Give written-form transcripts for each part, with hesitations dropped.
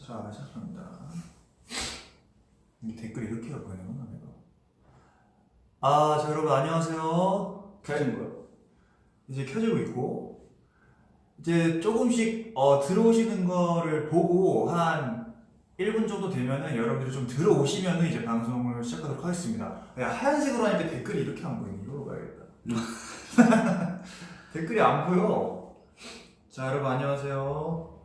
자, 시작합니다. 이 댓글이 이렇게 보이는구나, 내가. 자, 여러분, 안녕하세요. 켜진 거요? 이제 켜지고 있고, 이제 조금씩 들어오시는 거를 보고 한 1분 정도 되면은 여러분들이 좀 들어오시면은 이제 방송을 시작하도록 하겠습니다. 야, 하얀색으로 하니까 댓글이 이렇게 안 보이네. 이걸로 가야겠다. 댓글이 안 보여. 자, 여러분, 안녕하세요.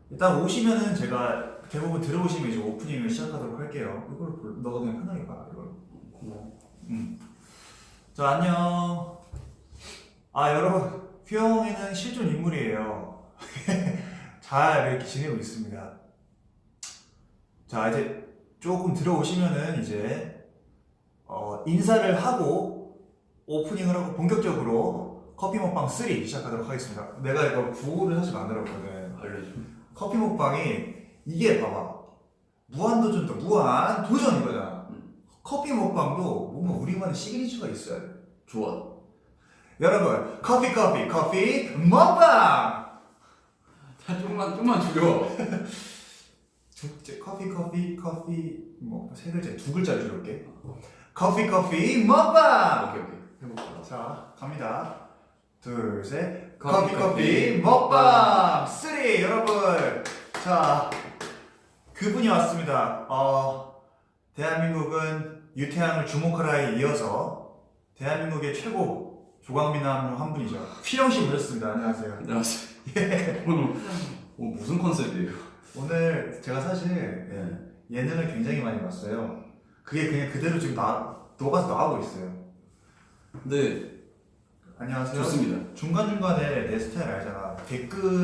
일단 오시면은 제가 대부분 들어오시면 이제 오프닝을 시작하도록 할게요. 이걸 너가 그냥 편하게 봐. 이걸. 자, 안녕. 여러분, 휘영이는 실존 인물이에요. 잘 이렇게 지내고 있습니다. 자, 이제 조금 들어오시면은 이제 인사를 하고 오프닝을 하고 본격적으로 커피 먹방 3 시작하도록 하겠습니다. 내가 이거 구호를 사실 만들었거든. 알려줘. 커피 먹방이 이게 봐봐, 무한도전도 무한도전 이거잖아. 커피 먹방도 뭔가 우리만의 시그니처가 있어야 돼. 좋아. 여러분, 커피 먹방! 조금만 줄여. 커피 뭐 세 글자, 두 글자 줄일게. 커피 먹방! 오케이. 해볼까? 자, 갑니다. 둘, 셋. 커피 커피 먹방 3. 여러분, 자, 그분이 왔습니다. 대한민국은 유태양을 주목하라에 이어서 대한민국의 최고 조각미남 한 분이죠. 휘영 씨 모셨습니다. 안녕하세요. 안녕하세요. 오늘 무슨 컨셉이에요? 오늘 제가 사실 예능을 굉장히 많이 봤어요. 그게 그냥 그대로 지금 녹아서 나가고 있어요. 네. 안녕하세요. 좋습니다. 중간중간에 내 스타일 알잖아.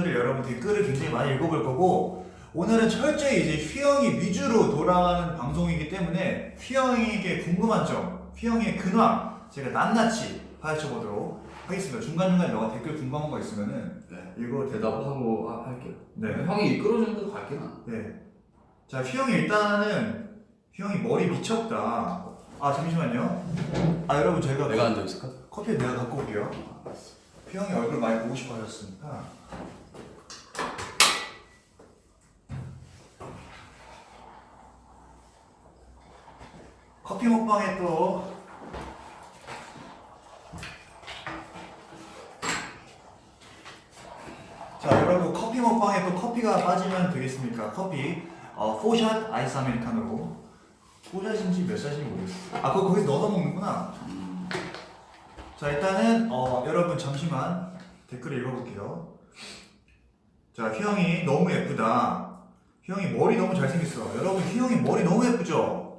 여러분 댓글을 굉장히 많이 읽어볼 거고, 오늘은 철저히 이제 휘영이 위주로 돌아가는 방송이기 때문에 휘영에게 궁금한 점, 휘영의 근황 제가 낱낱이 파헤쳐보도록 하겠습니다. 중간중간에 너가 댓글 궁금한 거 있으면은 이거 대답하고 할게요. 네. 형이 이끌어주는 대로 갈게 나. 네. 자, 휘영이 일단은 휘영이 머리 미쳤다. 잠시만요. 여러분, 저희가 내가 앉아 있을까? 커피 내가 갖고 올게요. 휘영이 얼굴 많이 보고 싶어 하셨으니까. 커피 먹방에 또 자, 여러분, 커피 먹방에 또 커피가 빠지면 되겠습니까? 커피 4샷 아이스 아메리카노로. 4샷인지 몇 샷인지 모르겠어. 그거 거기서 넣어서 먹는구나. 자, 일단은 여러분 잠시만 댓글을 읽어볼게요. 자, 휘영이 너무 예쁘다. 휘영이 머리 너무 잘생겼어. 여러분, 휘영이 머리 너무 예쁘죠?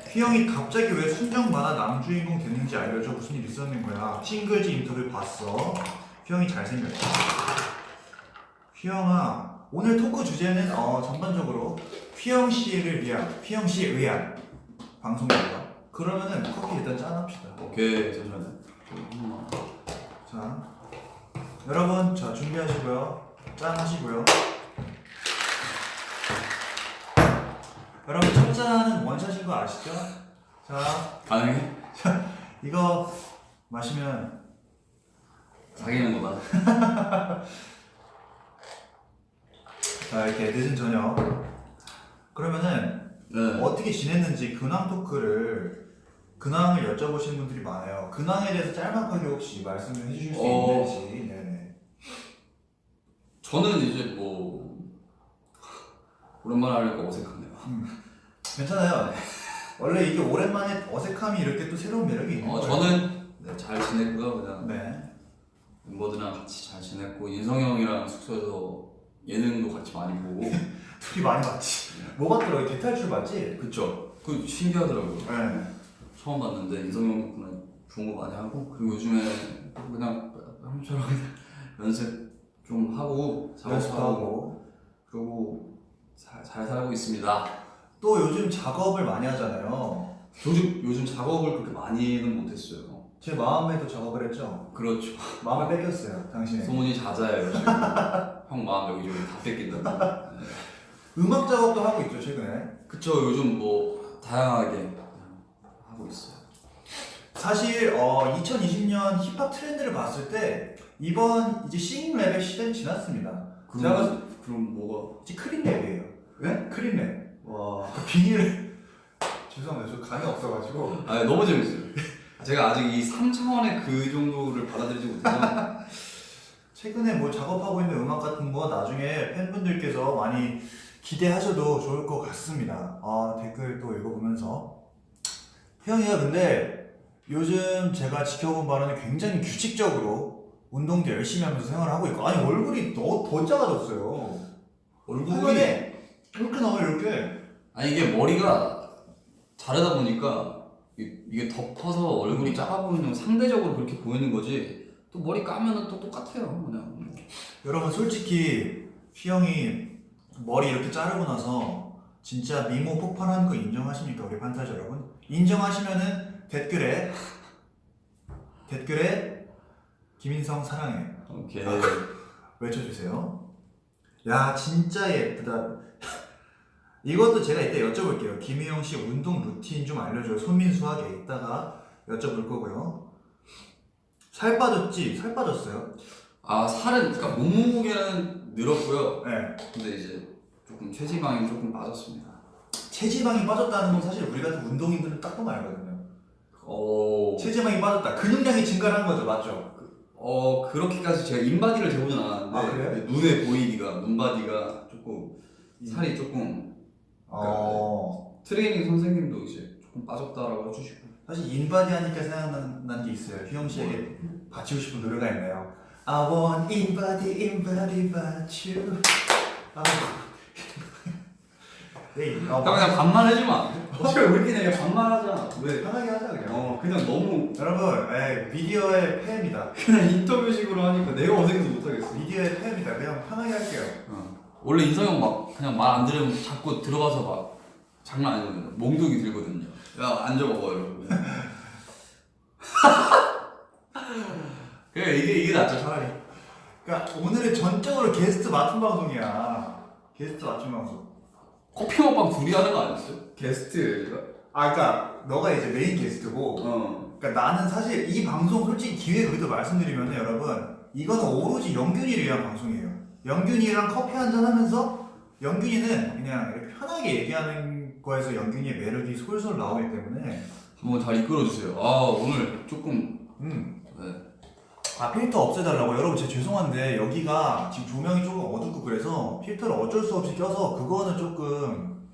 휘영이 갑자기 왜 순정 만화 남주인공 됐는지 알려줘. 무슨 일 있었는 거야. 싱글즈 인터뷰 봤어. 휘영이 잘생겼다. 휘영아, 오늘 토크 주제는 전반적으로 휘영 씨에 의한 방송입니다. 그러면은 커피 일단 짠합시다. 오케이. 잠시만요. 자, 여러분, 자, 준비하시고요. 짠 하시고요. 여러분, 첫 잔은 원샷인 거 아시죠? 자, 가능해? 이거 마시면 사귀는 거다. 자, 이렇게 늦은 저녁. 그러면은 네. 어떻게 지냈는지 근황을 여쭤보시는 분들이 많아요. 근황에 대해서 짤막하게 혹시 말씀을 해주실 수 있는지. 네네. 저는 이제 뭐 오랜만에 하니까 어색하네요. 괜찮아요. 원래 이게 오랜만에 어색함이 이렇게 또 새로운 매력이 있는 거예요. 저는 잘 지냈고요. 그냥 네. 멤버들이랑 같이 잘 지냈고 인성 형이랑 숙소에서 예능도 같이 많이 보고. 둘이 많이 봤지. 뭐 봤더라? 대탈출 봤지? 그쵸. 그 신기하더라고요. 네. 처음 봤는데 인성 형 덕분에 좋은 거 많이 하고, 그리고 요즘에 그냥 형처럼 연습 좀 하고 연습하고. 그리고 잘 살고 있습니다. 또 요즘 작업을 많이 하잖아요. 요즘 작업을 그렇게 많이는 못했어요. 제 마음에도 작업을 했죠. 그렇죠. 마음을 뺏겼어요, 당신의. 소문이 잦아요 지금. 형 마음 여기저기 다 뺏긴다. 네. 음악 작업도 하고 있죠, 최근에. 그쵸. 요즘 뭐 다양하게 하고 있어요. 사실 2020년 힙합 트렌드를 봤을 때 이번 이제 싱잉랩의 시대는 지났습니다. 제가 그럼 뭐가? 혹시 크림랩이에요. 네? 크림랩. 와 비닐을 죄송합니다. 저 감이 없어가지고. 아 너무 재밌어요. 제가 아직 이 3차원의 그 정도를 받아들이지 못해서 최근에 뭐 작업하고 있는 음악 같은 거 나중에 팬분들께서 많이 기대하셔도 좋을 것 같습니다. 댓글 또 읽어보면서 희영이가 근데 요즘 제가 지켜본 바로는 굉장히 규칙적으로 운동도 열심히 하면서 생활을 하고 있고 아니 얼굴이 더 작아졌어요. 얼굴이 화면에 이렇게 나와요 이렇게. 아니 이게 머리가 자르다 보니까 이게 덮어서 얼굴이 작아 보이는 상대적으로 그렇게 보이는 거지 또 머리 까면은 또 똑같아요 그냥. 여러분 솔직히 휘영이 머리 이렇게 자르고 나서 진짜 미모 폭발하는 거 인정하십니까 우리 판타지 여러분? 인정하시면은 댓글에 김인성 사랑해 오케이. 외쳐주세요. 야 진짜 예쁘다. 이것도 제가 이때 여쭤볼게요. 김희영 씨 운동 루틴 좀 알려줘요. 손민수하게 이따가 여쭤볼 거고요. 살 빠졌지? 살 빠졌어요? 아 살은 그러니까 몸무게는 늘었고요. 네. 근데 이제 조금 체지방이 조금 빠졌습니다. 체지방이 빠졌다는 건 사실 우리 같은 운동인들은 딱 보면 알거든요. 체지방이 빠졌다. 근육량이 증가한 거죠, 맞죠? 그렇게까지 제가 인바디를 재보진 않았는데 아, 그래요? 눈에 보이기가 눈바디가 조금 살이 조금 트레이닝 선생님도 이제 조금 빠졌다라고 해주시고 사실 인바디 하니까 생각난 게 있어요. 휘영 씨에게 바치고 싶은 노래가 있네요. I want inbody but you. 네, 그냥 반말 해주면 안 돼? 어차피 우리끼리 그냥 반말하자. 왜? 편하게 하자 그냥. 그냥 너무 여러분, 미디어의 폐해입니다. 그냥 인터뷰식으로 하니까 내가 어색해서 못하겠어. 미디어의 폐해입니다. 그냥 편하게 할게요. 원래 인성형 막 그냥 말 안 들으면 자꾸 들어가서 막 장난 아니거든요. 몽둥이 들거든요. 야 앉아봐봐 여러분. 그래 이게 낫죠 차라리. 그러니까 오늘은 전적으로 게스트 맞춤 방송이야. 게스트 맞춤 방송. 커피 먹방 둘이 하는 거 아니었어요? 게스트가? 그러니까 너가 이제 메인 게스트고. 그러니까 나는 사실 이 방송 솔직히 기획 의도 말씀드리면 여러분 이거는 오로지 영균이를 위한 방송이에요. 영균이랑 커피 한잔 하면서 영균이는 그냥 이렇게 편하게 얘기하는 거에서 영균이의 매력이 솔솔 나오기 때문에 한번 잘 이끌어주세요. 오늘 조금 네. 필터 없애달라고. 여러분 제가 죄송한데 여기가 지금 조명이 조금 어둡고 그래서 필터를 어쩔 수 없이 껴서 그거는 조금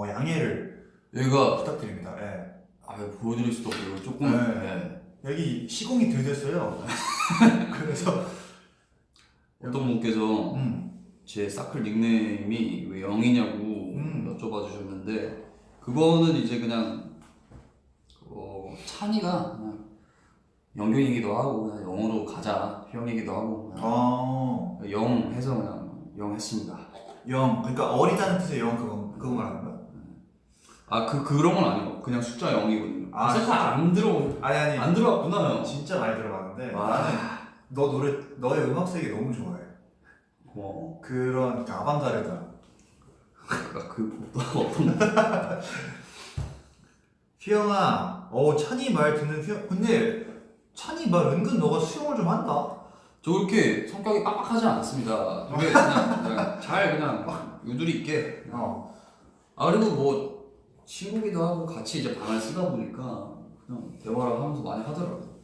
양해를 여기가 부탁드립니다. 네. 보여드릴 수도 없고 조금 네. 여기 시공이 덜 됐어요. 그래서 어떤 분께서 제 사클 닉네임이 왜 영이냐고 여쭤봐 주셨는데 그거는 이제 그냥 찬이가 그냥 영균이기도 하고 그냥 영어로 가자 형이기도 하고 영 해서 그냥 영 했습니다. 영 그러니까 어리다는 뜻의 영 그거 말하는 거야? 그런 건 아니고 그냥 숫자 0이거든요. 숫자 안 들어 아니 안 들어왔구나 형. 진짜 많이 들어봤는데 와. 나는 너의 음악 세계 너무 좋아해. 고마워. 그런 아방가르다. 어떤 휘영아, 찬이 말 듣는 휘영. 근데 찬이 말 은근 너가 수용을 좀 한다. 저 그렇게 성격이 빡빡하지 않습니다. 되게 그냥 잘 그냥 유두리 있게. 그리고 뭐 친구기도 하고 같이 이제 방을 쓰다 보니까 그냥 대화를 하면서 많이 하더라고요.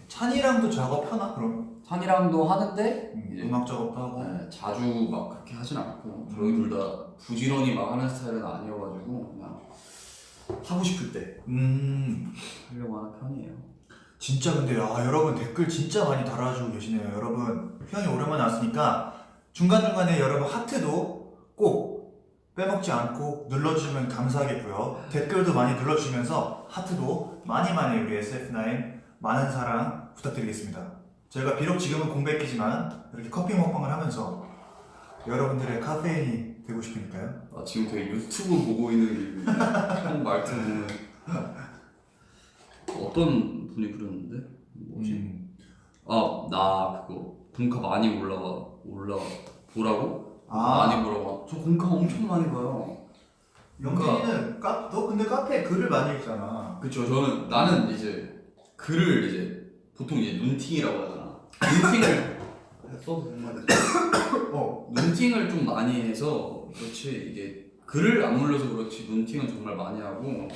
찬이랑도 작업하나 그럼? 찬이랑도 하는데 이제 음악 작업도 하고. 자주 막 그렇게 하진 않고 저희 둘 다 부지런히 막 하는 스타일은 아니어가지고 그냥 하고 싶을 때 하려고 하는 편이에요. 진짜 근데 여러분 댓글 진짜 많이 달아주고 계시네요. 여러분 휘영이 오랜만에 왔으니까 중간중간에 여러분 하트도 꼭 빼먹지 않고 눌러주시면 감사하겠고요. 댓글도 많이 눌러주시면서 하트도 많이 우리 SF9 많은 사랑 부탁드리겠습니다. 저희가 비록 지금은 공백기지만 이렇게 커피 먹방을 하면서 여러분들의 카페인이 되고 싶으니까요. 지금 되게 유튜브 보고 있는 형 말투 보면 어떤 분이 그러는데? 뭐지? 나 그거 공카 많이 올라 보라고? 많이 보라고. 저 공카 엄청 많이 봐요. 영진이는 너 근데 카페에 글을 많이 읽잖아. 그쵸. 나는 이제 글을 이제 보통 이제 눈팅이라고 하잖아. 눈팅을 써도 정말 어. 눈팅을 좀 많이 해서 그렇지 이게 글을 안 올려서 그렇지 눈팅은 정말 많이 하고.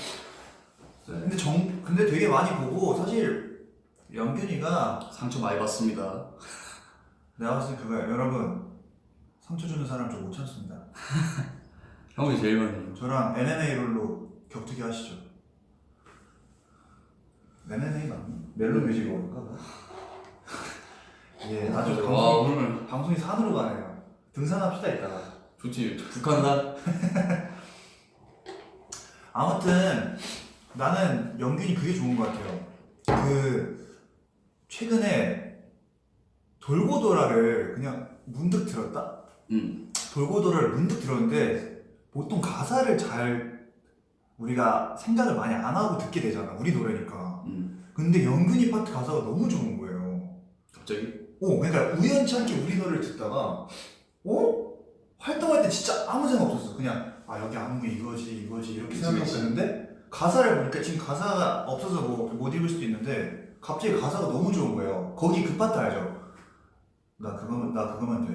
네. 근데 되게 많이 보고 사실 영균이가 상처 많이 받습니다. 내가 봤을 때 그거야. 여러분 상처 주는 사람 좀 못 참습니다. 형이 제일 많이. 저랑 NNA 롤로 격투기 하시죠. NNA 맞니? 멜로 뮤직 어울까? 예, 아주 와 오늘 방송이 산으로 가네요. 등산합시다 이따가. 좋지. 북한산. 아무튼 나는 영균이 그게 좋은 것 같아요. 그 최근에 돌고 돌아를 그냥 문득 들었다? 돌고 돌아를 문득 들었는데 보통 가사를 잘 우리가 생각을 많이 안 하고 듣게 되잖아. 우리 노래니까. 근데 영균이 파트 가사가 너무 좋은 거예요. 갑자기? 그러니까 우연치 않게 우리 노래를 듣다가 활동할 때 진짜 아무 생각 없었어. 그냥 여기 안무가 이거지 이렇게 그치, 생각했는데 가사를 보니까 지금 가사가 없어서 못 읽을 수도 있는데 갑자기 가사가 너무 좋은 거예요. 거기 그 파트 알죠? 나 그거만 돼.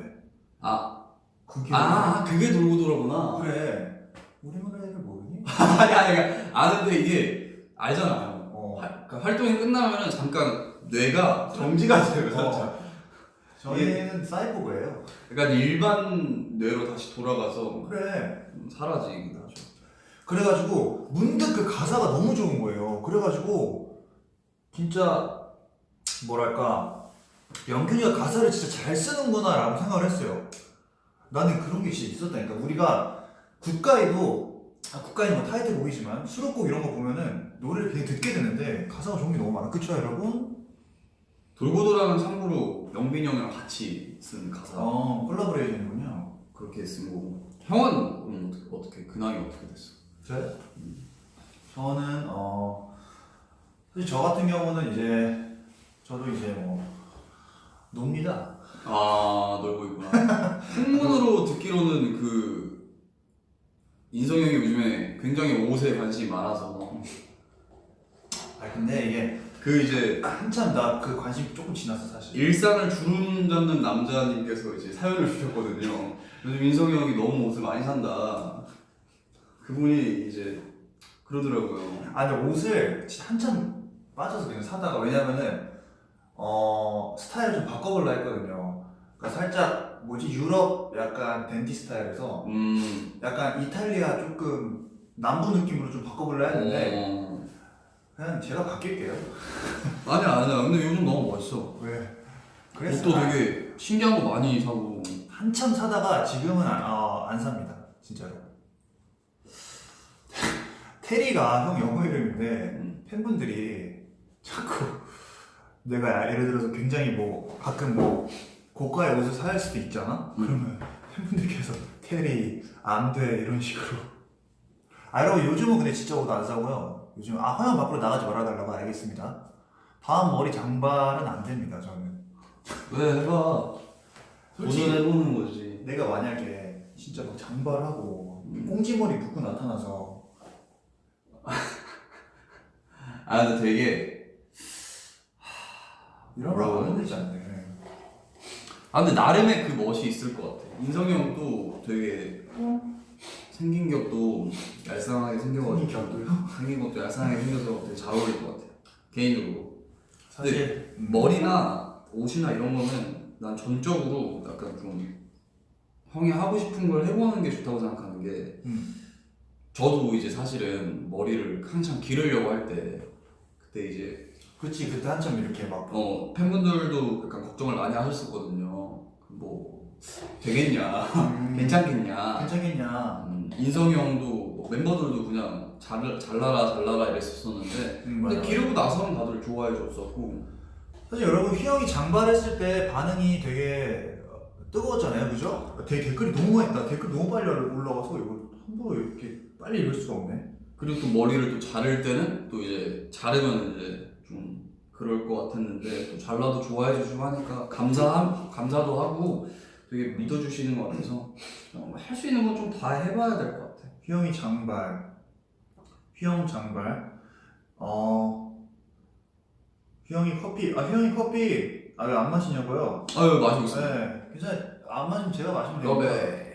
그게 돌고 돌아구나. 그래. 우리 노래를 모르니? 아니 아는데 이게 알잖아요. 그러니까 활동이 끝나면은 잠깐 뇌가 정지가 돼요 살짝. 저희는 사이보그예요. 그러니까 일반 뇌로 다시 돌아가서 그래. 사라지긴 하죠. 그래가지고 문득 그 가사가 너무 좋은 거예요. 그래가지고 진짜 뭐랄까 영균이가 가사를 진짜 잘 쓰는구나 라고 생각을 했어요. 나는 그런 게 진짜 있었다니까. 우리가 국가에는 뭐 타이틀곡이지만 수록곡 이런 거 보면은 노래를 그냥 듣게 되는데 가사가 좋은 게 너무 많아. 그쵸 여러분? 돌고 돌아는 참고로 영빈이 형이랑 같이 쓴 가사. 콜라보레이션이군요. 그렇게 쓴 거고. 형은 어떻게 근황이 어떻게 됐어? 저요? 저는 사실 저 같은 경우는 이제 저도 이제 놉니다. 놀고 있구나. 풍문으로 듣기로는 그 인성이 형이 요즘에 굉장히 옷에 관심이 많아서 근데 이게 그 이제 한참 나 그 관심 조금 지났어 사실. 일상을 주름 잡는 남자님께서 이제 사연을 주셨거든요. 요즘 인성이 형이 너무 옷을 많이 산다. 그분이 이제 그러더라고요. 근데 옷을 진짜 한참 빠져서 그냥 사다가 왜냐면은 스타일을 좀 바꿔보려 했거든요. 그러니까 살짝 유럽 약간 댄디 스타일에서 약간 이탈리아 조금 남부 느낌으로 좀 바꿔보려 했는데 그냥 제가 바뀔게요. 아니야. 근데 요즘 너무 멋있어. 왜? 옷도 되게 신기한 거 많이 사고. 한참 사다가 지금은 안 삽니다. 진짜로. 테리가 형 영어 이름인데 팬분들이 자꾸 내가 예를 들어서 굉장히 가끔 고가의 옷을 살 수도 있잖아? 그러면 팬분들께서 테리 안 돼 이런 식으로. 여러분 요즘은 근데 진짜 옷 안 사고요. 요즘 화면 밖으로 나가지 말아달라고. 알겠습니다. 다음 머리 장발은 안 됩니다 저는. 왜 해봐. 솔직히 도전해보는 거지. 내가 만약에 진짜 장발하고 꽁지머리 묶고 나타나서 근데 되게 이런 거 안 되지 않네. 근데 나름의 그 멋이 있을 것 같아. 인성이 형도 되게 생긴 격도 얄쌍하게 생겨가지고 생긴 것도 얄쌍하게 생겨서 되게 잘 어울릴 것 같아. 개인적으로. 사실 머리나 옷이나 이런 거는 난 전적으로 약간 좀 형이 하고 싶은 걸 해보는 게 좋다고 생각하는 게 저도 이제 사실은 머리를 한참 기르려고 할 때 그때 이제 그치 그때 한참 이렇게 팬분들도 약간 걱정을 많이 하셨었거든요. 되겠냐, 괜찮겠냐. 인성이 형도 멤버들도 그냥 잘라라 이랬었는데 근데 기르고 나서는 다들 좋아해 줬었고. 사실 여러분 휘영이 장발했을 때 반응이 되게 뜨거웠잖아요, 그죠? 되게 댓글이 너무 많이 있다. 댓글 너무 빨리 올라와서 이거 함부로 이렇게 빨리 읽을 수가 없네. 그리고 또 머리를 또 자를 때는 또 이제 자르면 이제 좀 그럴 것 같았는데 또 잘라도 좋아해 주시고 하니까 감사도 하고 되게 믿어주시는 것 같아서 할 수 있는 건 좀 다 해봐야 될 것 같아. 휘영 장발. 휘영이 커피 아, 왜 안 마시냐고요? 아유 마시고 있습니다. 네, 괜찮아요. 안 마시면 제가 마시면 되니까. 러베.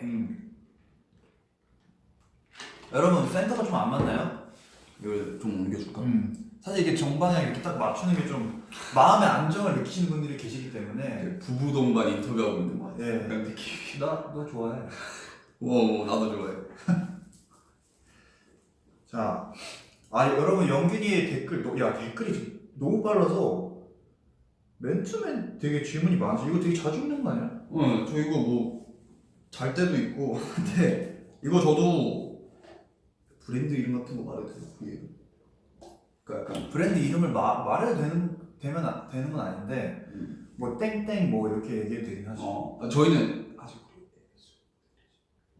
여러분 센터가 좀 안 맞나요? 이걸 좀 옮겨줄까? 사실 이게 정방향 이렇게 딱 맞추는 게 좀 마음의 안정을 느끼시는 분들이 계시기 때문에. 부부 동반 인터뷰하고 있는 거 같아. 예. 약간 느낌이. 너 좋아해. 나도 좋아해. 자, 여러분 영균이의 댓글, 댓글이 너무 빨라서 맨투맨 되게 질문이 많아서 이거 되게 자주 읽는 거 아니야? 저 이거 뭐 잘 때도 있고 근데 이거 저도 브랜드 이름 같은 거 말해도 돼요? 그러니까 약간 브랜드 이름을 말해도 되는 건 아닌데 뭐 땡땡 뭐 이렇게 얘기해도 되긴 하죠. 저희는 아직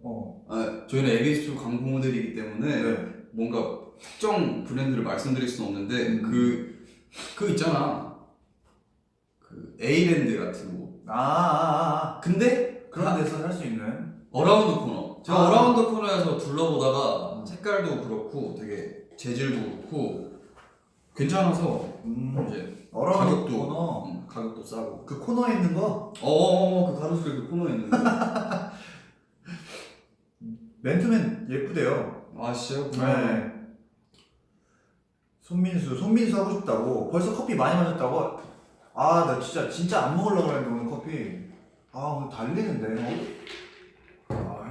어. 저희는 에비스 광고 모델이기 때문에 네. 뭔가 특정 브랜드를 말씀드릴 수는 없는데 그 있잖아 그 에이랜드 같은 거. 근데 그런 데서 할 수 있는. 어라운드 코너. 제가 어라운드 코너에서 둘러보다가 색깔도 그렇고 되게 재질도 그렇고 괜찮아서 이제 어라운드 가격도 코너. 가격도 싸고. 그 코너에 있는 거? 그 가로수길 그 코너에 있는 거. 맨투맨 예쁘대요. 아 진짜요? 네. 손민수 하고 싶다고. 벌써 커피 많이 마셨다고. 나 진짜 안 먹으려고 했는데 오늘 커피. 오늘 달리는데.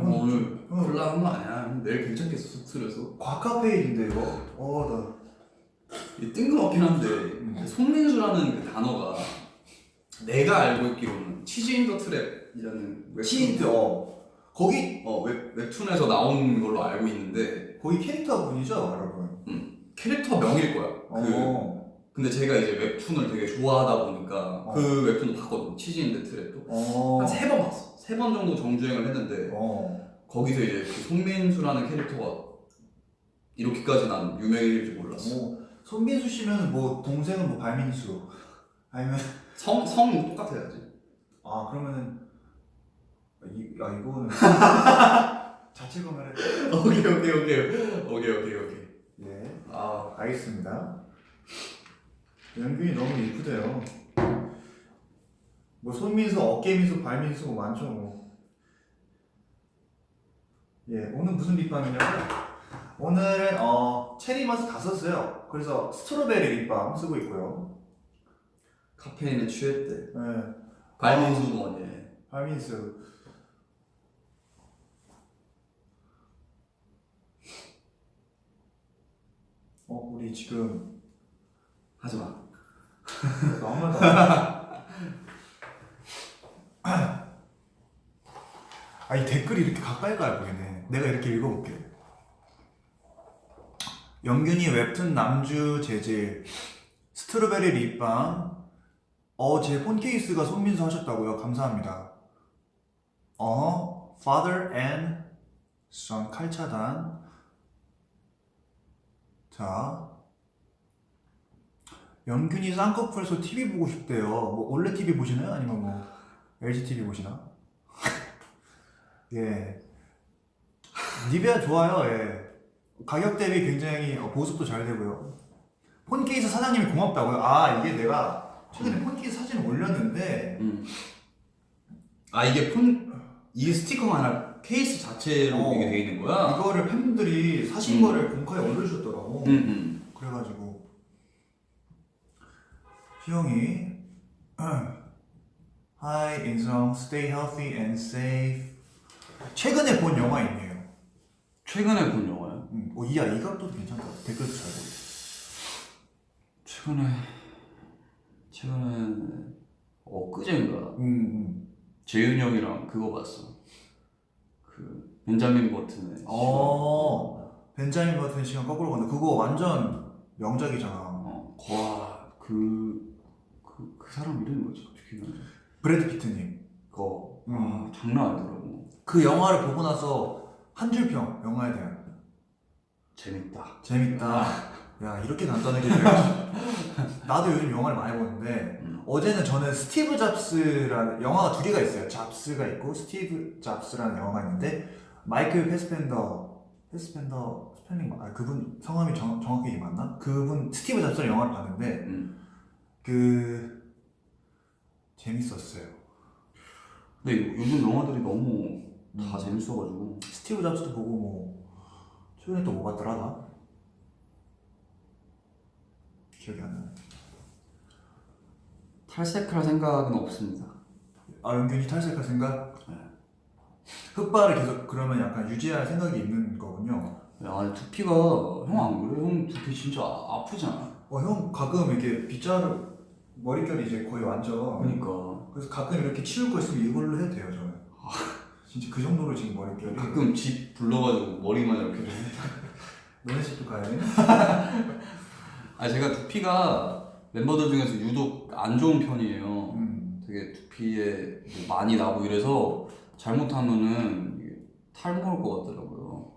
오늘 콜라 한거 아니야? 내일 괜찮겠어 숙소에서. 과카페인인데 이거. 이게 뜬금없긴 한데 손민수라는 그 단어가 내가 알고 있기로는 치즈 인더 트랩이라는 치인트 거기 웹툰에서 나온 걸로 알고 있는데 거기 캐릭터 분이죠, 여러분. 캐릭터 명일 거야. 근데 제가 이제 웹툰을 되게 좋아하다 보니까 그 웹툰도 봤거든. 치즈 인더 트랩도 한 3번 봤어. 3번 정도 정주행을 했는데 거기서 이제 그 손민수라는 캐릭터가 이렇게까지 난 유명해질 줄 몰랐어. 손민수 씨면 뭐 동생은 뭐 발민수 아니면 성 똑같아야지. 그러면은 이거는 자체 검열해. 오케이. 네. 알겠습니다. 연균이 너무 이쁘대요. 뭐 손민수, 어깨민수, 발민수 뭐 많죠 뭐. 예, 오늘 무슨 립밤이냐고요? 오늘은 체리 맛을 다 썼어요. 그래서 스트로베리 립밤 쓰고 있고요. 카페인에 취했대. 네. 발민수 뭐니? 발민수. 우리 지금 하지마. 너무 이 댓글이 이렇게 가까이 가야 보이네. 내가 이렇게 읽어볼게. 영균이 웹툰 남주 재질 스트로베리 립밤. 제 폰 케이스가 손민수 하셨다고요? 감사합니다. Father and Son 칼차단. 자, 영균이 쌍꺼풀에서 TV 보고 싶대요. 뭐 올레 TV 보시나요? 아니면 뭐 LG TV 보시나? 예. 니베아 좋아요. 예. 가격 대비 굉장히 보습도 잘 되고요. 폰 케이스 사장님이 고맙다고요. 이게 내가 최근에 폰 케이스 사진을 올렸는데 이게 스티커가 아니라 케이스 자체로 이게 돼 있는 거야? 이거를 팬분들이 사신 거를 공카에 올려주셨더라고. 그래가지고 희영이 Hi 인성, stay healthy and safe. 최근에 본 영화 있네요. 최근에 본 영화요? 이 각도도 괜찮다. 댓글도 잘 보고. 최근에 엊그제인가? 재윤이 형이랑 그거 봤어. 그 벤자민 버튼의 벤자민 버튼의 시간 거꾸로 간다. 그거 완전 명작이잖아. 그 사람 이름이 뭐지? 브래드 피트님. 장난 아니더라고. 그 영화를 보고 나서 한 줄 평, 영화에 대한. 재밌다. 야, 이렇게 간단하게 나도 요즘 영화를 많이 보는데 어제는 저는 스티브 잡스라는 영화가 2개가 있어요. 잡스가 있고 스티브 잡스라는 영화가 있는데 마이클 패스펜더 스펠링 그분 성함이 정확히 맞나? 그분 스티브 잡스라는 영화를 봤는데 재밌었어요. 근데 요즘 영화들이 너무 다 재밌어가지고. 스티브 잡스도 보고 뭐 최근에 또 뭐 봤더라 나? 기억이 안 나네. 탈색할 생각은 없습니다. 아 연균이 탈색할 생각? 네. 흑발을 계속 그러면 약간 유지할 생각이 있는 거군요. 야, 두피가 형 안 그래? 형 두피 진짜 아프잖아. 형 가끔 이렇게 빗자루 머릿결이 이제 거의 완전 그러니까 그래서 가끔 이렇게 치울 거 있으면 이걸로 해도 돼요 저는. 진짜 그 정도로 지금 머릿결이. 가끔 집 불러가지고 머리만 이렇게. 너네 집도 가야 돼? 아 제가 두피가 멤버들 중에서 유독 안 좋은 편이에요. 되게 두피에 뭐 많이 나고 이래서 잘못하면은 이게 탈모일 것 같더라고요.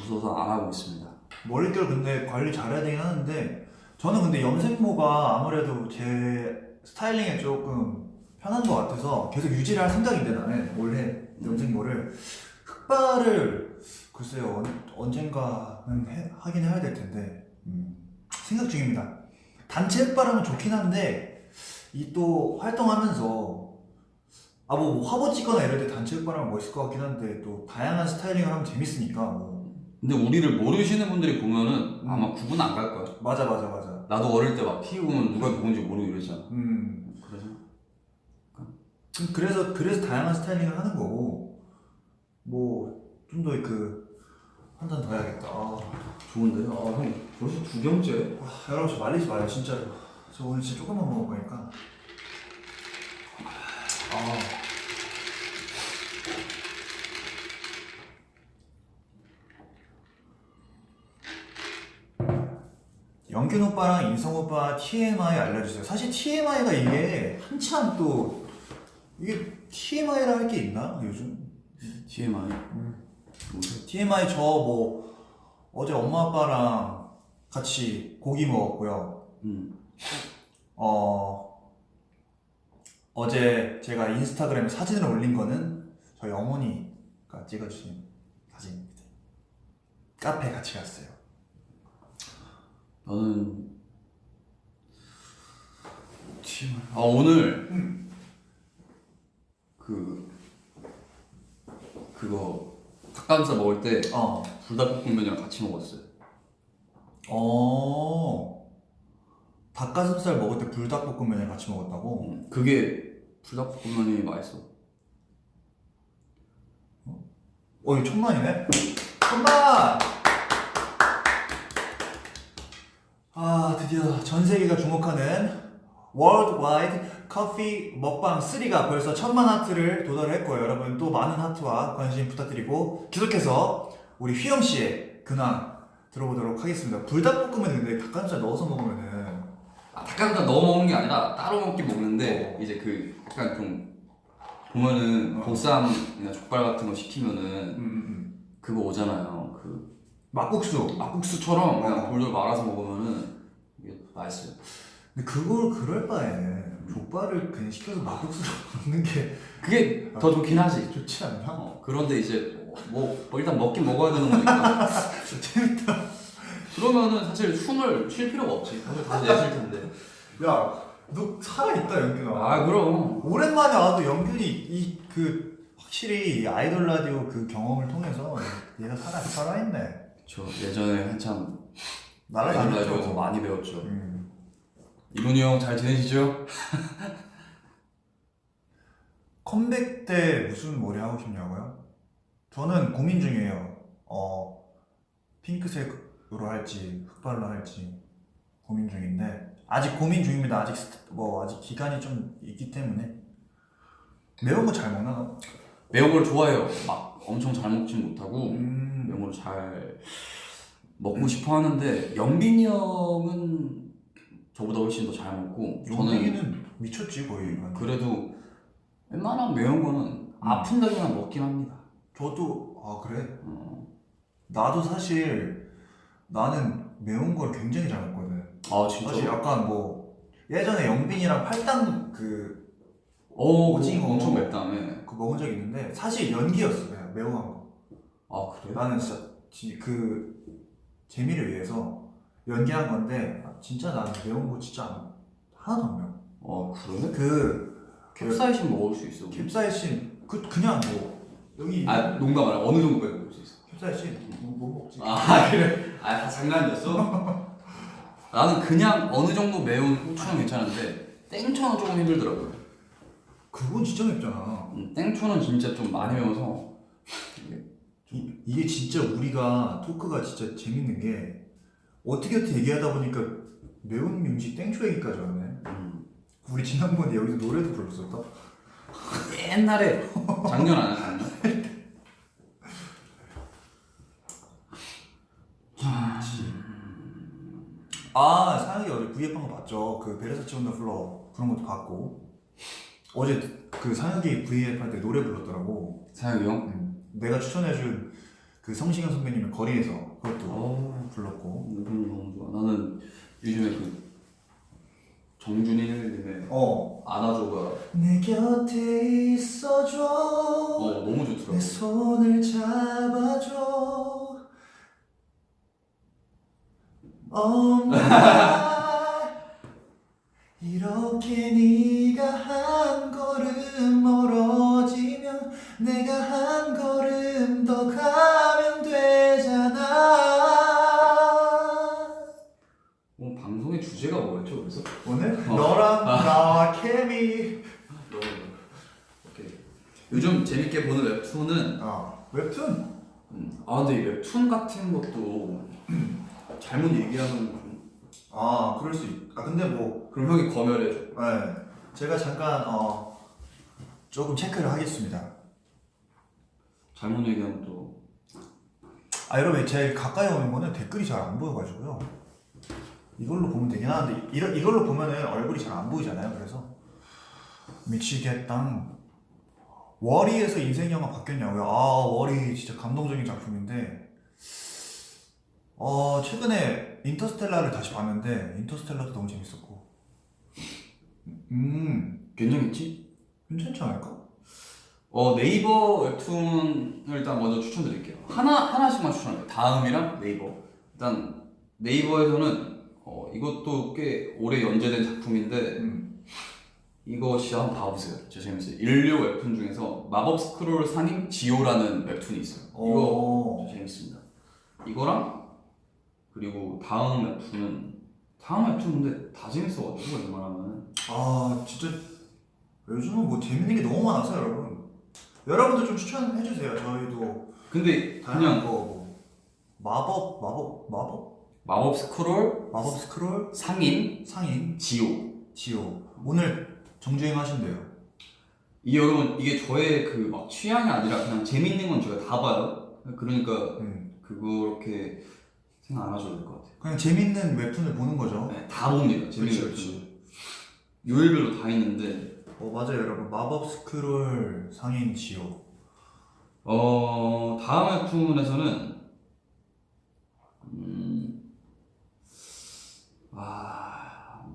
무서워서 안 하고 있습니다. 머릿결 근데 관리 잘해야 되긴 하는데 저는 근데 염색모가 아무래도 제 스타일링에 조금 편한 것 같아서 계속 유지를 할 생각인데 나는 원래 염색모를 흑발을 글쎄요 언젠가는 하긴 해야 될 텐데 생각 중입니다. 단체 흑발하면 좋긴 한데 이 또 활동하면서 뭐 화보 찍거나 이럴 때 단체 흑발하면 멋있을 것 같긴 한데 또 다양한 스타일링을 하면 재밌으니까 뭐. 근데 우리를 모르시는 분들이 보면은 아마 구분 안 갈 거야. 맞아. 나도 어릴 때 막 피우면 누가 누군지 모르고 이랬잖아. 그래서 다양한 스타일링을 하는 거고 뭐 좀 더 한 잔 더 해야겠다. 좋은데? 형 벌써 2병째? 여러분 저 말리지 마요 진짜로. 저 오늘 진짜 조금만 먹을 거니까. 영균 오빠랑 인성 오빠 TMI 알려주세요. 사실 TMI가 이게 한참 또 이게 TMI라 할 게 있나 요즘? TMI. TMI 저 뭐 어제 엄마 아빠랑 같이 고기 먹었고요. 어제 제가 인스타그램에 사진을 올린 거는 저희 어머니가 찍어주신 사진입니다. 카페 같이 갔어요. 나는 TMI. 오늘 그거 닭가슴살 먹을 때 불닭볶음면이랑 같이 먹었어요. 닭가슴살 먹을 때 불닭볶음면을 같이 먹었다고? 그게 불닭볶음면이 맛있어. 이거 천만이네? 천만! 드디어 전 세계가 주목하는 월드와이드 커피 먹방 3가 벌써 1000만 하트를 도달했고요. 여러분 또 많은 하트와 관심 부탁드리고 계속해서 우리 휘영씨의 근황 들어보도록 하겠습니다. 불닭볶음면 근데 닭가슴살 넣어서 먹으면은 닭가슴살 넣어 먹는 게 아니라 따로 먹긴 먹는데 이제 약간 좀 보면은 보쌈이나 족발 같은 거 시키면은 그거 오잖아요. 막국수처럼 그냥 돌돌 말아서 먹으면은 이게 맛있어요. 근데 그걸 그럴 바에는 족발을 그냥 시켜서 막국수로 먹는 게 그게 더 좋긴 하지. 좋지 않나? 그런데 이제 뭐 일단 먹긴 먹어야 되는 거니까. 재밌다. 그러면은 사실 숨을 쉴 필요가 없지. 사실 다시 내쉴 텐데. 야, 너 살아있다 연균아. 그럼. 오랜만에 와도 연균이 확실히 이 아이돌 라디오 그 경험을 통해서 얘가 살아있네. 저 예전에 한참 아이돌 날아다녔죠. 라디오에서 많이 배웠죠. 이문이 형 잘 지내시죠? 컴백 때 무슨 머리 하고 싶냐고요? 저는 고민 중이에요. 핑크색으로 할지 흑발로 할지 고민 중인데 아직 고민 중입니다. 아직 기간이 좀 있기 때문에. 매운 거 잘 먹나? 매운 걸 좋아해요. 막 엄청 잘 먹진 못하고 매운 걸 잘 먹고 싶어 하는데 영빈이 형은 저보다 훨씬 더 잘 먹고 영빈이는 미쳤지 거의. 그래도 웬만한 매운 거는 아픈 날에만 먹긴 합니다. 저도 그래? 나도 사실 나는 매운 걸 굉장히 잘 먹거든. 진짜? 사실 약간 뭐 예전에 영빈이랑 팔당 오징어 엄청 맵다며. 그거 먹은 적 있는데 사실 연기였어 그냥 매운 거. 그래? 나는 진짜 재미를 위해서 연기한 건데 진짜 나는 매운 거 진짜 하나도 안 매워. 그래? 캡사이신 먹을 수 있어. 캡사이신 그냥 뭐 여기 아 농담 안 해. 어느 정도까지 먹을 수 있어? 캡사이신 뭐 먹지? 아 그래? 아 장난이었어? 나는 그냥 어느 정도 매운 후추는 괜찮은데 땡초는 조금 힘들더라고요. 그건 진짜 맵잖아. 땡초는 진짜 좀 많이 매워서 이게 진짜 우리가 토크가 진짜 재밌는 게 어떻게 얘기하다 보니까 매운 음식 땡초 얘기까지 왔네. 우리 지난번에 여기서 노래도 불렀었다. 옛날에 작년 아니야 작년? 아 사연이 어제 V앱 한거 봤죠. 그 베르사치 온더 플러 그런 것도 봤고 어제 그 사연이 V앱 할 때 노래 불렀더라고. 사영이 형? 내가 추천해준 그 성시경 선배님의 거리에서 그것도 어. 불렀고. 노래는 너무 좋아. 나는 요즘에 그 정준일님의 안아줘가 내 곁에 있어줘. 너무 좋더라고. 내 손을 잡아줘. 이렇게 네가 한 걸음 멀어지면 내가 한 걸음 더 가면 되잖아. 오늘 방송의 주제가 뭐였죠 그래서? 오늘 너랑 나와 케미. 너무 오케이. 요즘 재밌게 보는 웹툰은 웹툰? 근데 이 웹툰 같은 것도 잘못 얘기하면 좀 그럴 수 근데 뭐 그럼 형이 검열해줘. 네, 제가 잠깐 조금 체크를 하겠습니다. 잘못 얘기하면 또 여러분 제일 가까이 오는 거는 댓글이 잘 안 보여가지고요. 이걸로 보면 되긴 하는데 이걸로 보면은 얼굴이 잘 안 보이잖아요. 그래서 미치겠다. 워리에서 인생 영화 바뀌었냐고요? 워리 진짜 감동적인 작품인데 최근에 인터스텔라를 다시 봤는데 인터스텔라도 너무 재밌었고 괜찮겠지? 괜찮지 않을까? 네이버 웹툰을 일단 먼저 추천드릴게요. 하나씩만 추천할게요. 다음이랑 네이버. 일단 네이버에서는 이것도 꽤 오래 연재된 작품인데 이것이 한번 봐보세요. 진짜 재밌어요. 인류 웹툰 중에서 마법 스크롤 상인 지오라는 웹툰이 있어요. 이거 진짜 재밌습니다. 이거랑 그리고 다음 웹툰은 근데 다 재밌어가지고 웬만하면 진짜 요즘은 뭐 재밌는 게 너무 많아서 여러분도 좀 추천해주세요. 저희도 근데 다양한 그냥 거 마법 스크롤 마법 스크롤 상인 상인 지오 오늘 정주행 하신대요. 여러분 이게 저의 그 막 취향이 아니라 그냥 재밌는 건 제가 다 봐요. 그러니까 그렇게 생각 안 하셔도 될 것 같아요. 그냥 재밌는 웹툰을 보는 거죠. 네, 다 봅니다. 재밌는 웹툰. 요일별로 다 있는데 맞아요 여러분. 마법 스크롤 상인 지오. 다음 웹툰에서는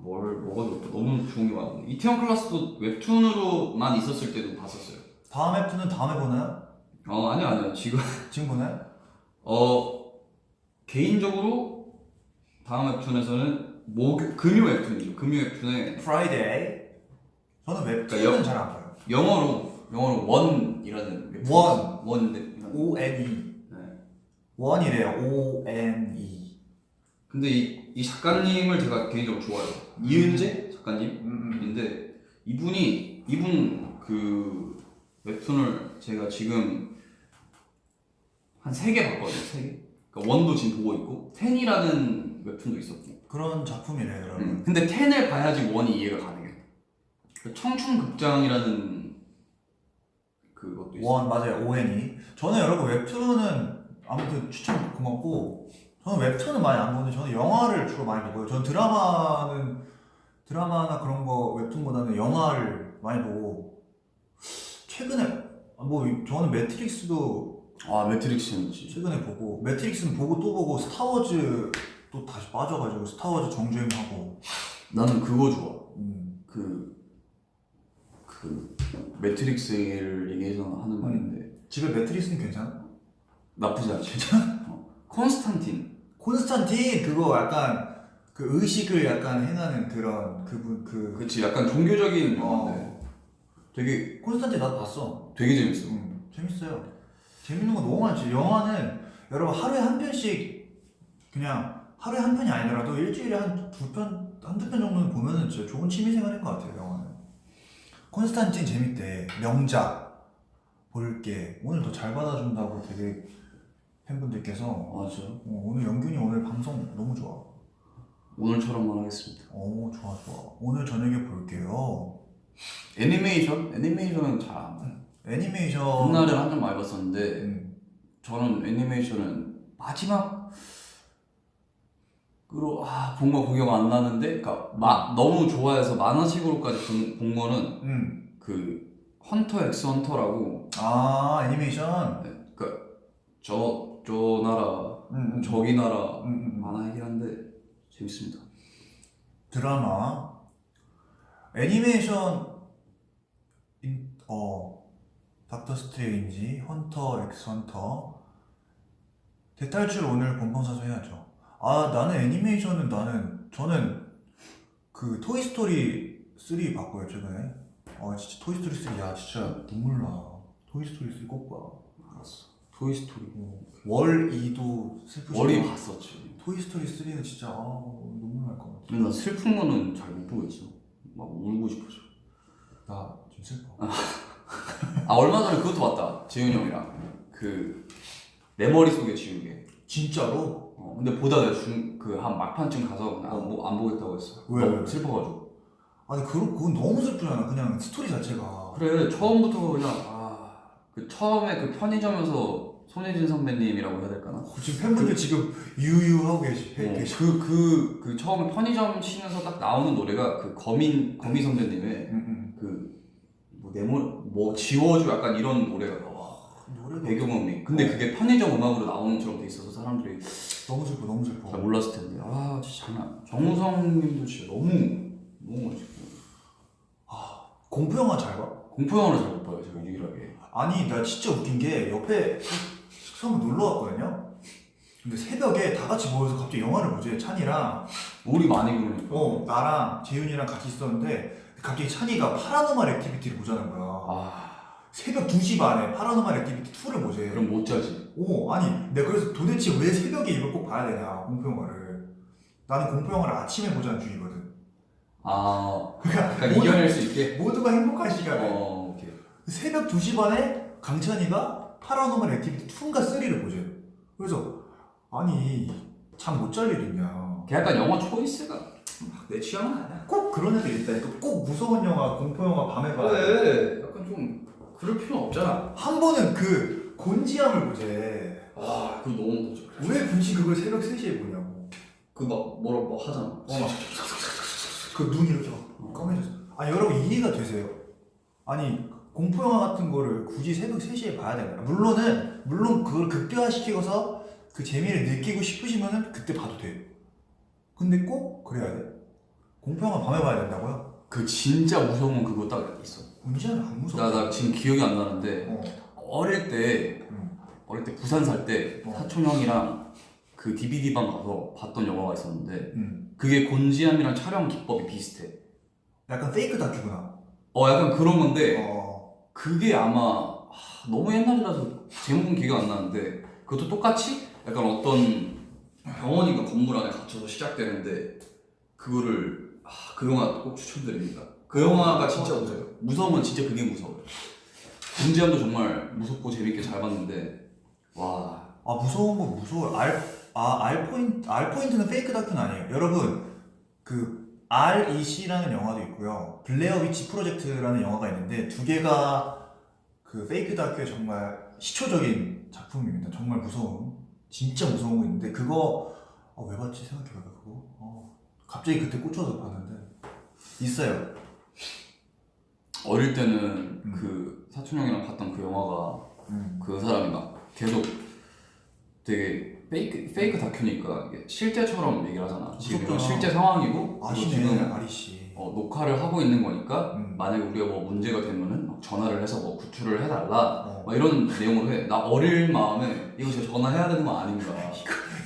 뭐가 좋을까? 너무 좋은 게 많아. 이태원 클라스도 웹툰으로만 있었을 때도 봤었어요. 다음 웹툰은 다음에 보나요? 아니요. 지금 보나요? 개인적으로 다음 웹툰에서는 금요 웹툰이죠. 금요 웹툰에 프라이데이. 저는 웹툰은 그러니까 잘 안 봐요. 영어로 원이라는 웹툰. 원인데 ONE. 네. 원이래요. ONE. 근데 이 작가님을 제가 개인적으로 좋아해요. 이은재 작가님인데 이분 그 웹툰을 제가 지금 한 3개 봤거든요. 3개. 그러니까 원도 지금 보고 있고 텐이라는 웹툰도 있었고 그런 작품이래요 여러분. 근데 텐을 봐야지 원이 이해가 가능해요. 그 청춘극장이라는 그것도 있어요. 맞아요. ONE. 저는 여러분 웹툰은 아무튼 추천 고맙고 저는 웹툰은 많이 안 보는데 저는 영화를 주로 많이 보고요. 저는 드라마나 그런 거 웹툰보다는 영화를 많이 보고 최근에 저는 매트릭스도 매트릭스는 있지. 최근에 보고 매트릭스는 보고 또 보고 스타워즈 또 다시 빠져가지고 스타워즈 정주행하고 나는 그거 좋아. 음. 그 매트릭스를 얘기해서 하는 말인데 집에 매트릭스는 괜찮아? 나쁘지 않지. 콘스탄틴 그거 약간 그 의식을 약간 행하는 그런 그분 그치 약간 종교적인 영화인데 되게 콘스탄틴 나도 봤어. 되게 재밌어. 재밌어요. 재밌는 거 너무 많지. 영화는 여러분 하루에 한 편씩 그냥 하루에 한 편이 아니더라도 일주일에 한두 편 정도는 보면은 진짜 좋은 취미생활인 것 같아요. 영화는. 콘스탄틴 재밌대. 명작 볼게. 오늘 더 잘 받아준다고 되게 팬분들께서 맞아. 오늘 영균이 오늘 방송 너무 좋아. 오늘처럼만 하겠습니다. 오 좋아. 오늘 저녁에 볼게요. 애니메이션은 잘 안 봐요. 애니메이션 옛날에 한참 많이 봤었는데 저는 애니메이션은 마지막으로 본 거 기억 안 나는데, 그러니까 너무 좋아해서 만화식으로까지 본 거는 그 헌터 엑스 헌터라고. 애니메이션 그러니까 저 나라 저기 나라 만화이긴 한데 재밌습니다. 드라마 애니메이션 닥터 스트레인지, 헌터 엑스 헌터, 대탈출 오늘 본방사수 해야죠. 나는 애니메이션은 저는 그 토이스토리 3 봤고요 최근에. 진짜 토이스토리 3 야 진짜 눈물 나. 토이스토리 3 꼭 봐. 알았어. 토이스토리. 월 2도 슬프지. 월이 봤었지. 토이스토리 3는 진짜 눈물 날 것 같아. 근데 나 슬픈 거는 잘 못 보겠어. 막 울고 싶어져. 나 좀 슬퍼. 얼마 전에 그것도 봤다. 재윤이 형이랑 내 머릿속에 지우개. 진짜로? 근데 보다가 한 막판쯤 가서 그냥 안 보겠다고 했어. 왜? 너무 슬퍼가지고. 아니 그건 너무 슬프잖아. 그냥 스토리 자체가. 그래, 처음부터 그냥 처음에 그 편의점에서 손예진 선배님이라고 해야 될까나? 지금 팬분들 지금 유유하고 계시. 그 처음에 편의점 씬에서 딱 나오는 노래가 그 거미 선배님의 지워줘 약간 이런 노래가 나와. 노래가 배경음이. 근데 그게 편의점 음악으로 나오는 것처럼 돼 있어서 사람들이 너무 슬퍼. 잘 몰랐을 텐데. 진짜 장난. 정우성님도 진짜 너무 멋있고. 공포 영화 잘 봐? 공포 영화를 잘 못 봐요, 제가 유일하게. 아니 나 진짜 웃긴 게 옆에 숙소 한번 놀러 왔거든요. 근데 새벽에 다 같이 모여서 갑자기 영화를 보지. 찬이랑 우리 많이 그러니까. 나랑 재윤이랑 같이 있었는데 갑자기 찬이가 파라노멀 액티비티를 보자는 거야. 새벽 2시 반에 파라노멀 액티비티 2를 보재. 그럼 못 자지. 아니 내가 그래서 도대체 왜 새벽에 이걸 꼭 봐야 되냐 공포 영화를. 나는 공포 영화를 아침에 보자는 주의거든. 그러니까 이겨낼 수 있게. 모두가 행복한 시간에. 오케이. 새벽 2시 반에 강찬이가 파라노멀 액티비티 2인가 3를 보재. 그래서 아니 잠 못 잘 일이 있냐. 약간 영화 초이스가 내 취향은 아니야. 꼭 그런 애들 있다니까. 꼭 무서운 영화, 공포 영화 밤에 봐야 돼. 왜? 약간 좀 그럴 필요는 없잖아. 한 번은 그 곤지암을 보재. 그거 너무 무서워. 왜 굳이 그걸 새벽 3시에 보냐고. 뭐라 하잖아. 그 눈이 이렇게 막 까매졌어. 아니 여러분 이해가 되세요? 아니 공포 영화 같은 거를 굳이 새벽 3시에 봐야 되나요? 물론 그걸 극대화시키고서 그 재미를 느끼고 싶으시면은 그때 봐도 돼. 근데 꼭 그래야 돼? 공포 영화 밤에 봐야 된다고요? 그 진짜 무서운 건 그거 딱 있어. 곤지암이 안 무서워. 나 지금 기억이 안 나는데 어릴 때 부산 살 때 사촌 형이랑 그 DVD 방 가서 봤던 영화가 있었는데 그게 곤지암이랑 촬영 기법이 비슷해. 약간 페이크 다큐구나. 약간 그런 건데 그게 아마 너무 옛날이라서 제목은 기억 안 나는데 그것도 똑같이 약간 어떤 병원인가 건물 안에 갇혀서 시작되는데 그거를 그 영화 꼭 추천드립니다. 그 영화가 진짜 무서워요. 무서우면 진짜 그게 무서워요. 곤지암도 정말 무섭고 재밌게 잘 봤는데 무서운 거 무서워요. 알포인트는 페이크 다큐는 아니에요. 여러분 그 REC라는 영화도 있고요. 블레어 위치 프로젝트라는 영화가 있는데 두 개가 그 페이크 다큐의 정말 시초적인 작품입니다. 정말 무서운, 진짜 무서운 거 있는데 그거 왜 봤지 생각해봐요. 그거 갑자기 그때 꽂혀서 봤는데 있어요. 어릴 때는 그 사촌 형이랑 봤던 그 영화가 그 사람이 막 계속 되게 페이크 다큐니까 이게 실제처럼 얘기를 하잖아. 지금 이건 실제 상황이고 지금 아리씨 녹화를 하고 있는 거니까 만약에 우리가 뭐 문제가 되면은 막 전화를 해서 뭐 구출을 해달라 막 이런 내용으로 해. 나 어릴 마음에 이거 제가 전화해야 되는 건 아닌가.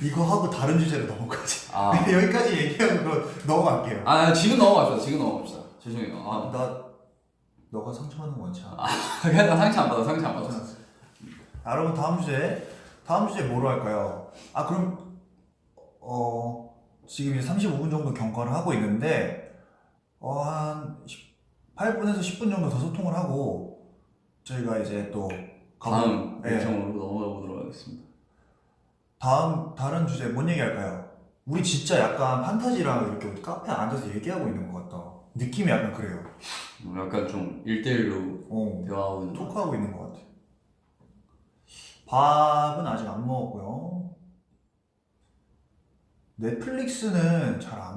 이거 하고 다른 주제로 넘어가자. 여기까지 얘기하고 넘어갈게요. 지금 넘어갑시다. 죄송해요. 너가 상처받는 거 원치 않아. 그냥 나 상처 안 받아, 상처 안 받아. 여러분 다음 주제 뭐로 할까요? 그럼 지금 이제 35분 정도 경과를 하고 있는데 한 8분에서 10분 정도 더 소통을 하고 저희가 이제 또 다음 네. 일정으로 넘어가 보도록 하겠습니다. 다른 주제 뭔 얘기 할까요? 우리 진짜 약간 판타지랑 이렇게 우리 카페에 앉아서 얘기하고 있는 것 같다. 느낌이 약간 그래요. 약간 좀 1대1로 대화하고 있는 거. 토크하고 있는 것 같아. 밥은 아직 안 먹었고요. 넷플릭스는 잘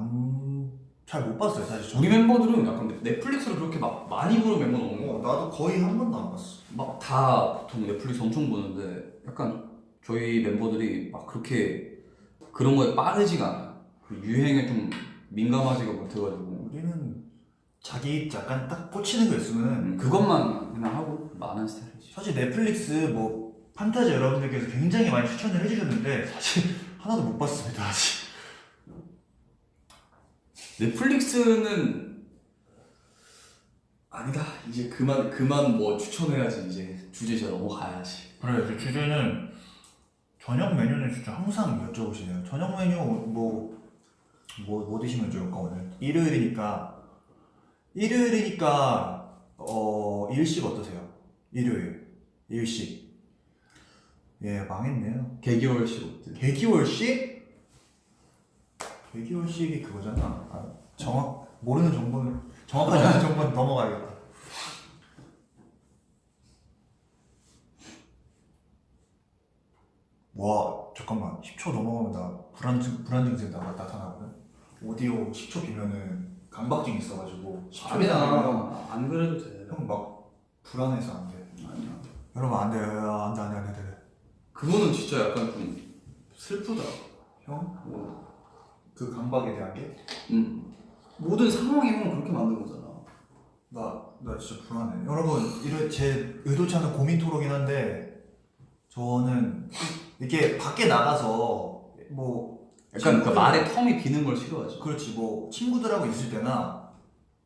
못 봤어요, 사실. 우리 멤버들은 약간 넷플릭스를 그렇게 막 많이 보는 멤버는 없는 거 같아. 나도 거의 한 번도 안 봤어. 막 다 보통 넷플릭스 엄청 보는데 약간 저희 멤버들이 막 그렇게 그런 거에 빠르지가 않아요. 그 유행에 좀 민감하지가 못해가지고 우리는 자기 약간 딱 꽂히는 거 있으면 그것만 그냥 하고 많은 스타일이지. 사실 넷플릭스 뭐 판타지 여러분들께서 굉장히 많이 추천을 해주셨는데 사실 하나도 못 봤습니다, 아직. 넷플릭스는 아니다. 이제 그만 뭐 추천해야지. 이제 주제자 넘어가야지. 그래, 그 주제는 저녁 메뉴는 진짜 항상 여쭤보시네요. 저녁 메뉴 뭐 드시면 좋을까 오늘? 일요일이니까 일식 어떠세요? 일요일 일식. 예, 망했네요. 개기월식 어때? 개기월식? 개기월식이 그거잖아. 모르는 정보는 정확하지 않은 정보는 넘어가야겠다. 와, 잠깐만. 10초 넘어가면 나 불안 증세 나타나거든. 오디오 10초 비면은 강박증 있어가지고 10초 아니야. 안 그래도 돼. 형 막 불안해서 안 돼. 아니야. 여러분 안 돼. 안 돼. 그거는 진짜 약간 좀 슬프다. 형? 뭐, 그 강박에 대한 게? 모든 상황이 형 그렇게 만든 거잖아. 나 진짜 불안해. 여러분, 제 의도치 않은 고민 토로긴 한데, 저는 이렇게 밖에 나가서, 뭐, 약간 그 말의 텀이 비는 걸 싫어하지. 그렇지, 뭐, 친구들하고 있을 때나,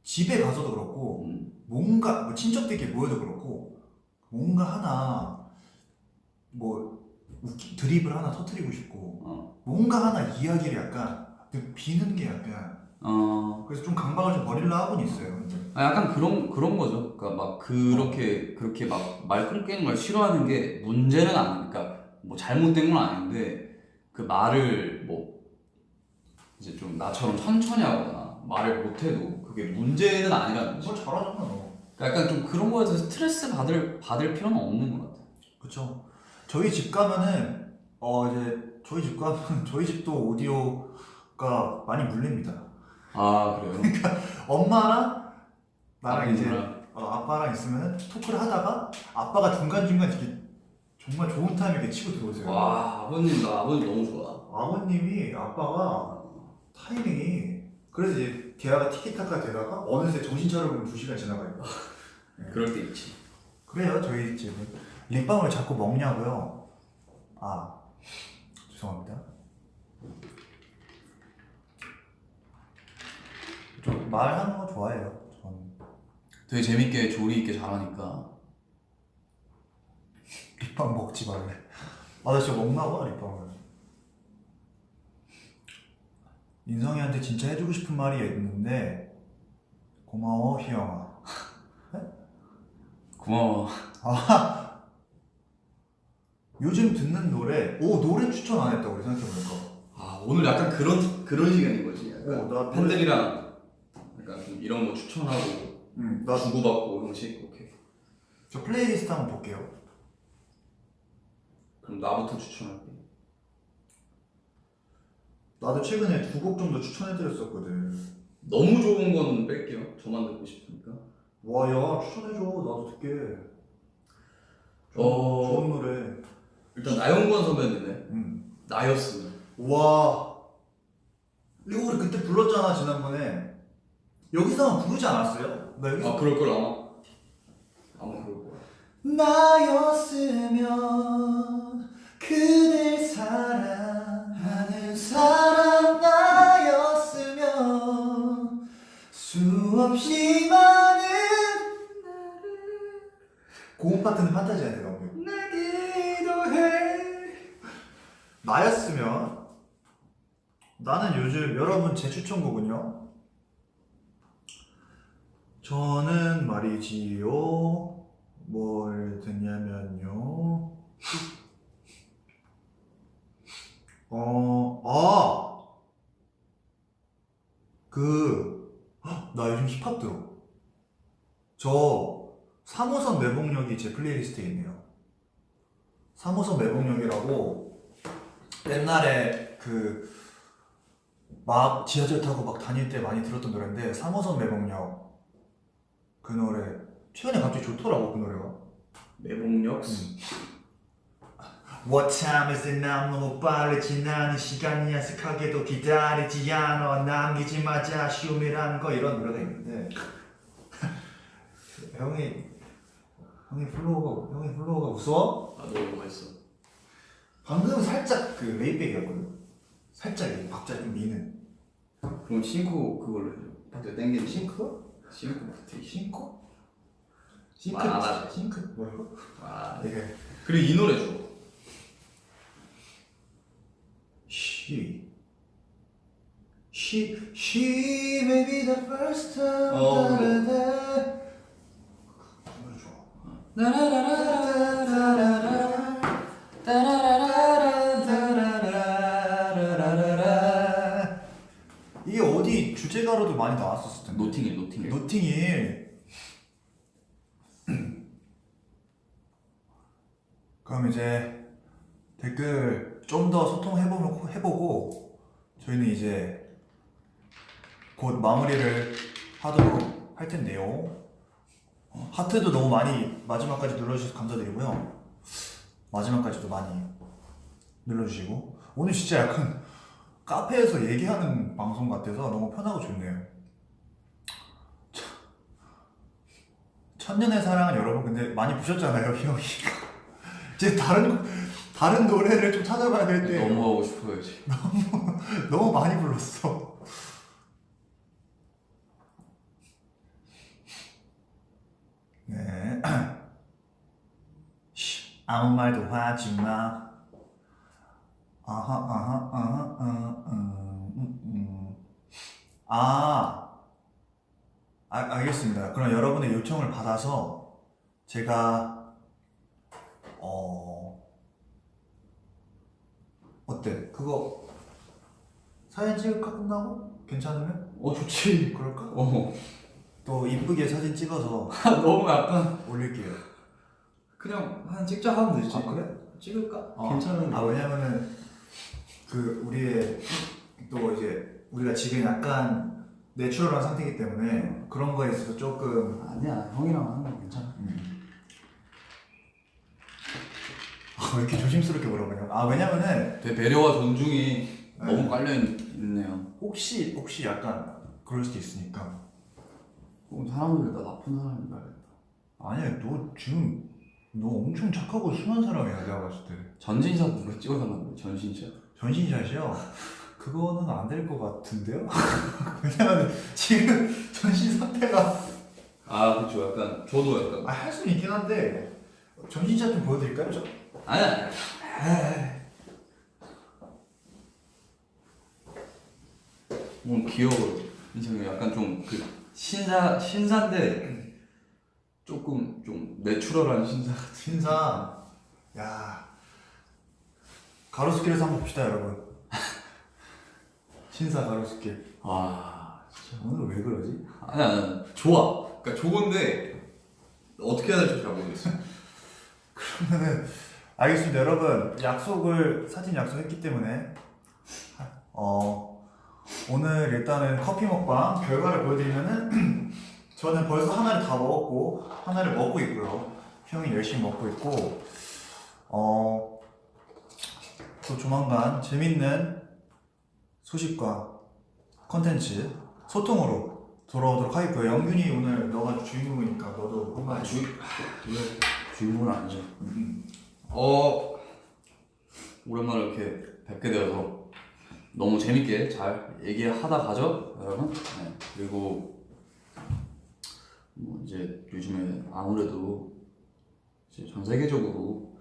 집에 가서도 그렇고, 뭔가, 뭐 친척들끼리 모여도 그렇고, 뭔가 하나, 뭐, 드립을 하나 터뜨리고 싶고, 뭔가 하나 이야기를 약간, 비는 게 약간, 그래서 좀 강박을 좀 버리려 하고는 있어요. 근데. 약간 그런 거죠. 그러니까 막 그렇게 막 말 끊기는 걸 싫어하는 게 문제는 아니니까 뭐 잘못된 건 아닌데 그 말을 뭐 이제 좀 나처럼 천천히 하거나 말을 못해도 그게 문제는 아니라는 거지. 뭘 잘하잖아, 너. 그러니까 약간 좀 그런 거에 대해서 스트레스 받을 필요는 없는 것 같아. 그쵸. 저희 집 가면은, 이제, 저희 집 가면, 저희 집도 오디오가 많이 물립니다. 그래요? 엄마랑 나랑 이제, 아버지랑. 아빠랑 있으면 토크를 하다가, 아빠가 중간중간 이렇게 정말 좋은 타임에 이렇게 치고 들어오세요. 와 나 아버님 너무 좋아. 아빠가 타이밍이, 그래서 이제 대화가 티키타카 되다가, 어느새 정신 차려보면 2시간 지나가요. 그럴 때 있지. 그래요, 저희 집은. 립밤을 자꾸 먹냐고요? 죄송합니다. 좀 말하는 거 좋아해요, 저는. 되게 재밌게 조리 있게 잘하니까. 립밤 먹지 말래. 나 진짜 먹나 봐, 립밤을. 인성이한테 진짜 해주고 싶은 말이 있는데, 고마워, 희영아. 고마워. 요즘 듣는 노래 추천 안 했다고 우리 생각해보니까. 오늘 약간 그런 시간인 거지. 약간 나 팬들이랑 약간 좀 이런 거 추천하고 나 주고받고 형식. 오케이. 저 플레이리스트 한번 볼게요. 그럼 나부터 추천할게. 나도 최근에 2곡 정도 추천해드렸었거든. 너무 좋은 건 뺄게요. 저만 듣고 싶으니까. 와, 야, 추천해줘. 나도 듣게. 어. 좋은 노래. 일단 나영권 선배님네. 나였으면. 와. 이거 우리 그때 불렀잖아, 지난번에. 여기서 부르지 않았어요? 나 여기서. 그럴 걸 아마 그럴 거야. 나였으면 그댈 사랑하는 사람 나였으면 수없이 많은 고음 파트는 판타지한테 너무. 내기도 해. 나였으면 나는 요즘 여러분 제 추천곡은요. 저는 말이지요. 뭘 듣냐면요. 나 요즘 힙합 들어. 저 3호선 매복역이 제 플레이리스트에 있네요. 3호선 매복역이라고 옛날에 막 지하철 타고 막 다닐 때 많이 들었던 노래인데 3호선 매복역 그 노래 최근에 갑자기 좋더라고 그 노래가. 매복역. What time is it now? 너무 빨리 지나는 시간이 야속하게도 기다리지 않아 남기지 마자 아쉬움이라는 거 이런 노래가 있는데 형이 플로우가 무서워? 아 너무 맛있어. 방금 살짝 그 레이백이었거든. 살짝 이 박자 좀 미는. 그럼 싱코 그걸로 해줘. 파트 땡기는 싱크? 싱코 파트. 싱크? 말 안 하지. 싱크? 뭐라고? 아 이게 그리고 이 노래 줘. She may be the first time. 그래. 노래 좋아. 이게 어디 주제가로도 많이 나왔었을 텐데. 노팅힐. 노팅힐. 그럼 이제 댓글 좀 더 소통해보고 저희는 이제 곧 마무리를 하도록 할 텐데요. 하트도 너무 많이 마지막까지 눌러주셔서 감사드리고요. 마지막까지도 많이 눌러주시고 오늘 진짜 약간 카페에서 얘기하는 방송 같아서 너무 편하고 좋네요. 천년의 사랑은 여러분 근데 많이 보셨잖아요, 형이. 이제 다른 노래를 좀 찾아봐야 될 때 너무 하고 싶어요 지금. 너무 많이 불렀어. 네. 아무 말도 하지 마. 알겠습니다. 그럼 여러분의 요청을 받아서 제가 어때? 그거 사진 찍을까 끝나고? 괜찮으면? 좋지. 그럴까? 어. 또 이쁘게 사진 찍어서 너무 약간 올릴게요. 그냥 한 찍자 하면 되지. 아 그래? 찍을까? 괜찮은. 왜냐면은 우리의 또 이제 우리가 지금 약간 내추럴한 상태이기 때문에 그런 거에 있어서 조금 아니야 형이랑 하는 거 괜찮아. 왜 이렇게 조심스럽게 물어보냐고. 왜냐면은 되게 배려와 존중이 너무 깔려 있네요. 혹시 약간 그럴 수도 있으니까. 사람들이 나 나쁜 사람인 줄 알겠다. 아니야, 너 엄청 착하고 순한 사람이야 내가 봤을 때. 전진샷 누가 찍어달라는데 전신샷. 전신샷이요? 그거는 안 될 것 같은데요? 왜냐면 지금 전신 상태가 그쵸. 약간 저도 약간 할 수는 있긴 한데 전신샷 좀 보여드릴까요? 아니야. 귀여워. 인상이 약간 좀 신사인데 조금 좀 내추럴한 신사. 신사. 야, 가로수길에서 한번 봅시다 여러분. 신사 가로수길. 진짜. 오늘 왜 그러지? 아니야. 좋아. 그러니까 좋은데 어떻게 해야 될지 잘 모르겠어. 그러면은 알겠습니다 여러분. 사진 약속했기 때문에 오늘 일단은 커피 먹방 결과를 보여드리면은 저는 벌써 하나를 다 먹었고 하나를 먹고 있고요. 형이 열심히 먹고 있고 또 조만간 재밌는 소식과 컨텐츠 소통으로 돌아오도록 하겠고요. 영균이 오늘 너가 주인공이니까 너도 한번 주인공은 아니죠. 오랜만에 이렇게 뵙게 되어서 너무 재밌게 잘 얘기하다 가죠, 여러분. 네. 그리고 이제 요즘에 아무래도 이제 전 세계적으로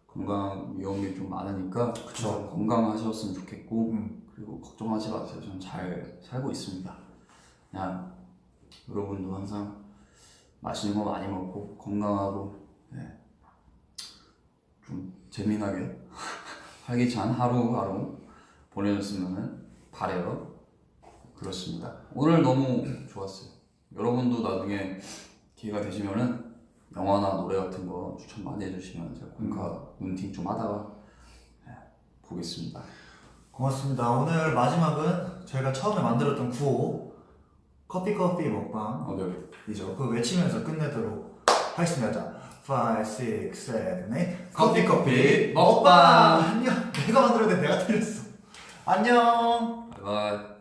건강 위험이 좀 많으니까 그쵸. 건강하셨으면 좋겠고 음. 그리고 걱정하지 마세요. 저는 잘 살고 있습니다. 그냥 여러분도 항상 맛있는 거 많이 먹고 건강하고 좀 재미나게 활기찬 하루하루 보내셨으면 바래요. 그렇습니다. 오늘 너무 좋았어요. 여러분도 나중에 기회가 되시면은 영화나 노래 같은 거 추천 많이 해주시면 제가 공카 눈팅 좀 하다가 보겠습니다. 고맙습니다. 오늘 마지막은 저희가 처음에 만들었던 구호 커피 먹방이죠. 네. 그거 외치면서 끝내도록 하겠습니다. 5, 6, 7, 8 커피 먹방! 안녕! 내가 만들었는데 내가 틀렸어. 안녕! 바이바이.